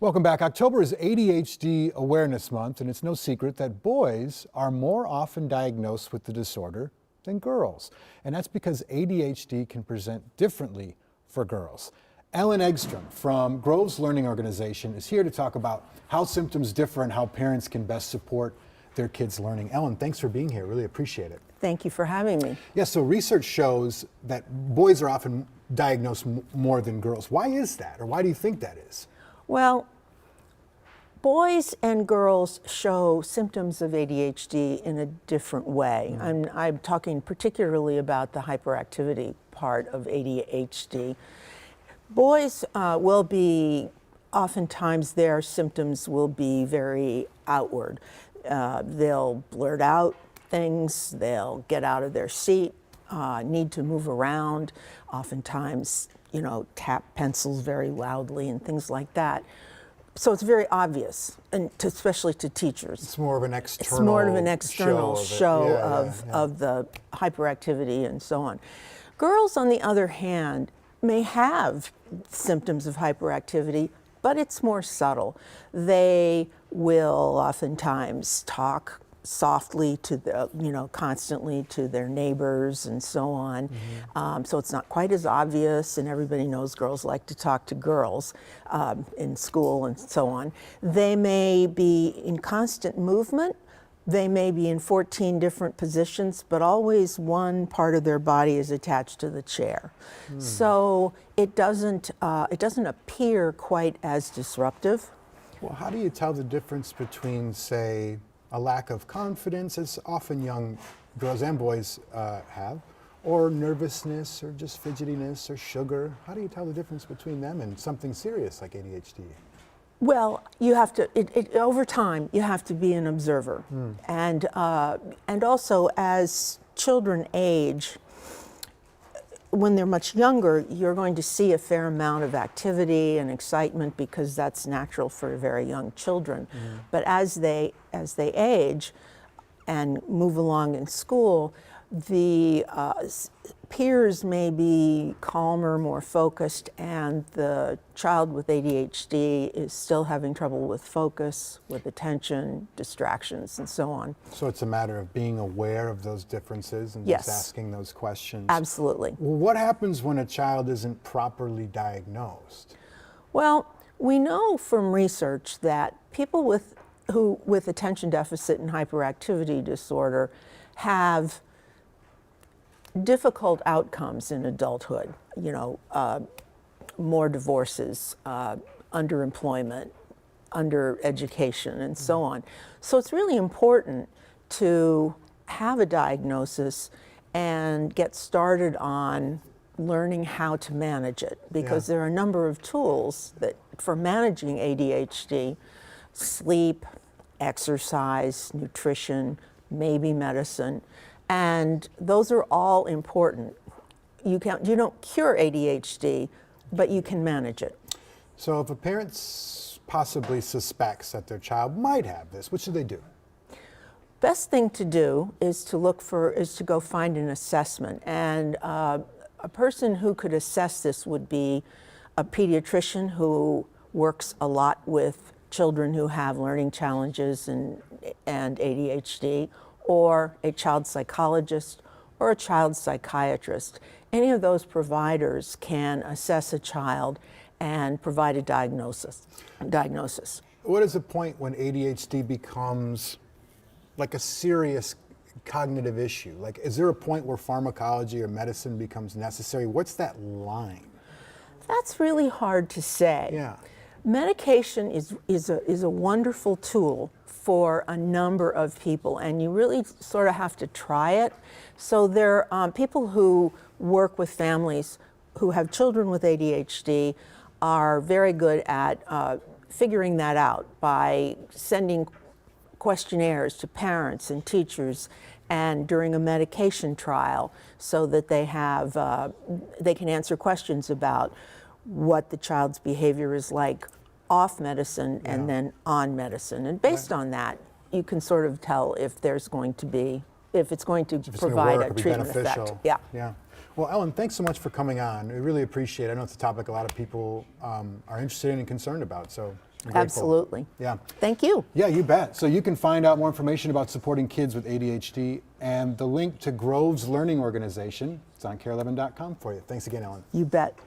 Welcome back. October is ADHD Awareness Month, and it's no secret that boys are more often diagnosed with the disorder than girls. And that's because ADHD can present differently for girls. Ellen Eggstrom from Groves Learning Organization is here to talk about how symptoms differ and how parents can best support their kids' learning. Ellen, thanks for being here. Really appreciate it. Thank you for having me. Yeah, so research shows that boys are often diagnosed more than girls. Why is that, or why do you think that is? Well, boys and girls show symptoms of ADHD in a different way. I'm talking particularly about the hyperactivity part of ADHD. Boys will be, oftentimes their symptoms will be very outward. They'll blurt out things, they'll get out of their seat, need to move around, oftentimes, tap pencils very loudly and things like that. So it's very obvious, and especially to teachers. It's more of an external show of the hyperactivity and so on. Girls, on the other hand, may have symptoms of hyperactivity, but it's more subtle. They will oftentimes talk softly to constantly to their neighbors and so on. So it's not quite as obvious, and everybody knows girls like to talk to girls in school and so on. They may be in constant movement. They may be in 14 different positions, but always one part of their body is attached to the chair. So it doesn't appear quite as disruptive. Well, how do you tell the difference between, say, a lack of confidence, as often young girls and boys have, or nervousness, or just fidgetiness, or sugar? How do you tell the difference between them and something serious like ADHD? Well, you have to, over time, you have to be an observer. And also, as children age, when they're much younger, you're going to see a fair amount of activity and excitement because that's natural for very young children. But as they age and move along in school, the peers may be calmer, more focused, and the child with ADHD is still having trouble with focus, with attention, distractions, and so on. So it's a matter of being aware of those differences and Yes. just asking those questions. Absolutely. Well, what happens when a child isn't properly diagnosed? Well, we know from research that people with attention deficit and hyperactivity disorder have difficult outcomes in adulthood, more divorces, underemployment, undereducation, and so on. So it's really important to have a diagnosis and get started on learning how to manage it, because there are a number of tools that for managing ADHD: sleep, exercise, nutrition, maybe medicine. And those are all important. You don't cure ADHD, but you can manage it. So if a parent possibly suspects that their child might have this, what should they do? Best thing to do is to go find an assessment. And a person who could assess this would be a pediatrician who works a lot with children who have learning challenges and ADHD, or a child psychologist, or a child psychiatrist. Any of those providers can assess a child and provide a diagnosis. What is the point when ADHD becomes like a serious cognitive issue? Like, is there a point where pharmacology or medicine becomes necessary? What's that line? That's really hard to say. Yeah. Medication is a wonderful tool for a number of people, and you really sort of have to try it. So there are people who work with families who have children with ADHD are very good at figuring that out by sending questionnaires to parents and teachers and during a medication trial, so that they can answer questions about what the child's behavior is like off medicine and then on medicine. And based on that, you can sort of tell if it's going to provide a treatment effect. Yeah. Well, Ellen, thanks so much for coming on. We really appreciate it. I know it's a topic a lot of people are interested in and concerned about, so Grateful. Absolutely. Yeah. Thank you. Yeah, you bet. So you can find out more information about supporting kids with ADHD and the link to Grove's Learning Organization. It's on care11.com for you. Thanks again, Ellen. You bet.